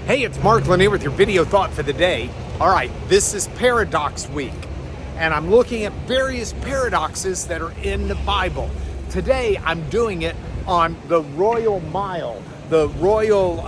Hey, it's Mark Lanier with your video thought for the day. All right, this is Paradox Week, and I'm looking at various paradoxes that are in the Bible. Today, I'm doing it on the Royal Mile. The Royal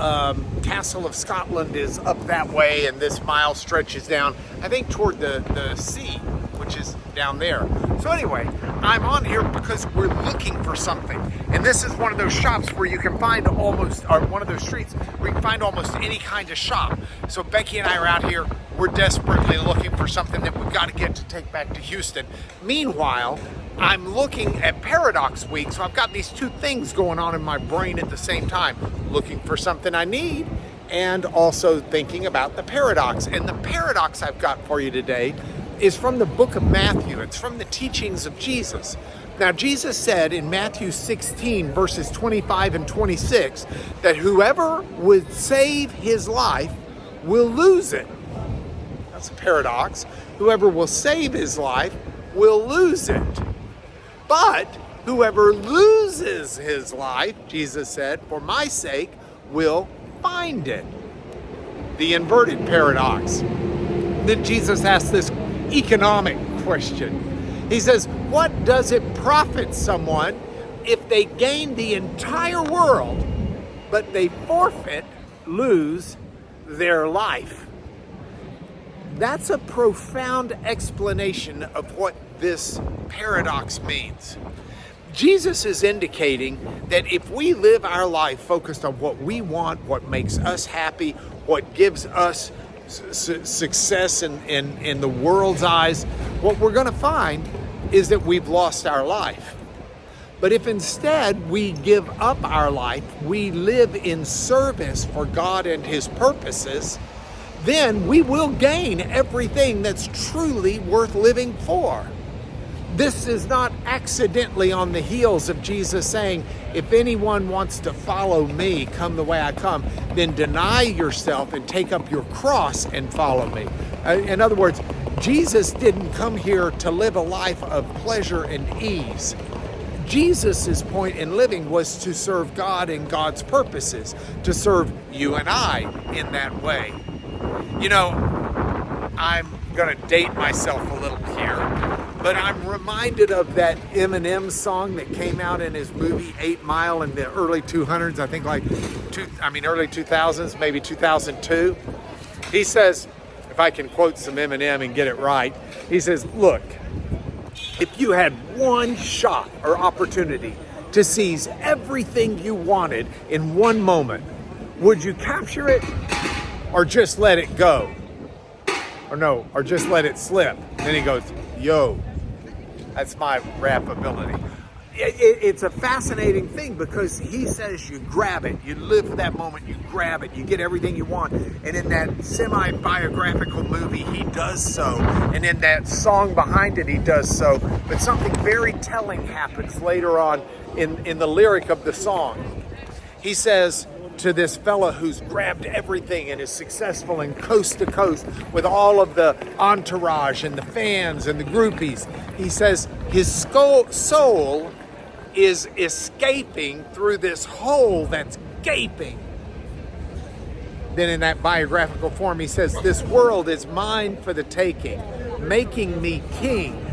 Castle of Scotland is up that way, and this mile stretches down, I think, toward the sea, which is down there. So anyway, I'm on here because we're looking for something. And this is one of those shops where you can find almost, or one of those streets where you can find almost any kind of shop. So Becky and I are out here. We're desperately looking for something that we've got to get to take back to Houston. Meanwhile, I'm looking at Paradox Week, so I've got these two things going on in my brain at the same time. Looking for something I need, and also thinking about the paradox. And the paradox I've got for you today is from the book of Matthew. It's from the teachings of Jesus. Now, Jesus said in Matthew 16, verses 25 and 26, that whoever would save his life will lose it. That's a paradox. Whoever will save his life will lose it. But whoever loses his life, Jesus said, for my sake, will find it. The inverted paradox. Then Jesus asked this economic question. He says, what does it profit someone if they gain the entire world, but they lose their life? That's a profound explanation of what this paradox means. Jesus is indicating that if we live our life focused on what we want, what makes us happy, what gives us success in the world's eyes, what we're going to find is that we've lost our life. But if instead we give up our life, we live in service for God and His purposes, then we will gain everything that's truly worth living for. This is not accidentally on the heels of Jesus saying, if anyone wants to follow me, come the way I come, then deny yourself and take up your cross and follow me. In other words, Jesus didn't come here to live a life of pleasure and ease. Jesus' point in living was to serve God and God's purposes, to serve you and I in that way. You know, I'm going to date myself a little here, but I'm reminded of that Eminem song that came out in his movie 8 Mile in the early 200s, I think early 2000s, maybe 2002. He says, if I can quote some Eminem and get it right, he says, look, if you had one shot or opportunity to seize everything you wanted in one moment, would you capture it or just let it go? Or just let it slip. Then he goes, yo, that's my rap ability. It's a fascinating thing because he says you grab it, you live for that moment, you grab it, you get everything you want. And in that semi-biographical movie, he does so. And in that song behind it, he does so. But something very telling happens later on in the lyric of the song. He says to this fella who's grabbed everything and is successful and coast to coast with all of the entourage and the fans and the groupies, he says his soul is escaping through this hole that's gaping. Then in that biographical form, he says, this world is mine for the taking, making me king.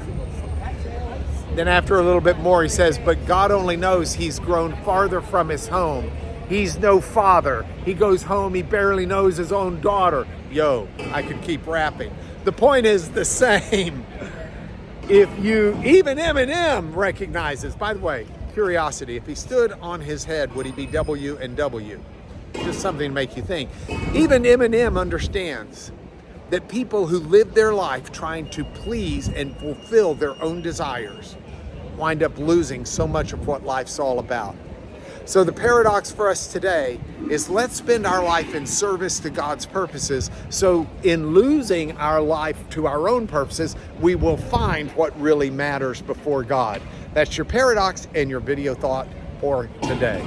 Then after a little bit more, he says, but God only knows he's grown farther from his home. He's no father. He goes home, he barely knows his own daughter. Yo, I could keep rapping. The point is the same. Even Eminem recognizes, by the way, curiosity, if he stood on his head, would he be W and W? Just something to make you think. Even Eminem understands that people who live their life trying to please and fulfill their own desires wind up losing so much of what life's all about. So the paradox for us today is let's spend our life in service to God's purposes, so in losing our life to our own purposes, we will find what really matters before God. That's your paradox and your video thought for today.